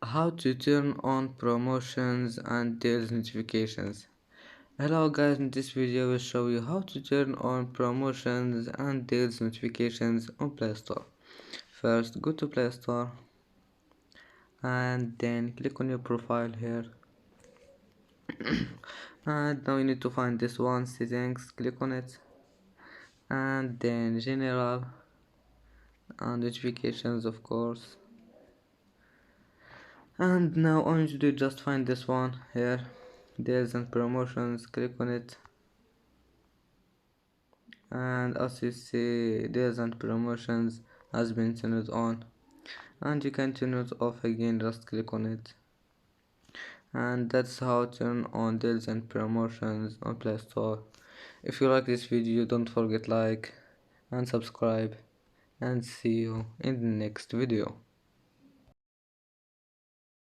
How to turn on promotions and deals notifications. Hello guys, in this video I will show you how to turn on promotions and deals notifications on Play Store. First go to Play Store and then click on your profile here and now you need to find this one, settings, click on it and then general and notifications of course. And now all you need to do is just find this one here, deals and promotions, click on it and as you see deals and promotions has been turned on and you can turn it off again, just click on it. And that's how to turn on deals and promotions on Play Store. If you like this video, don't forget like and subscribe and see you in the next video.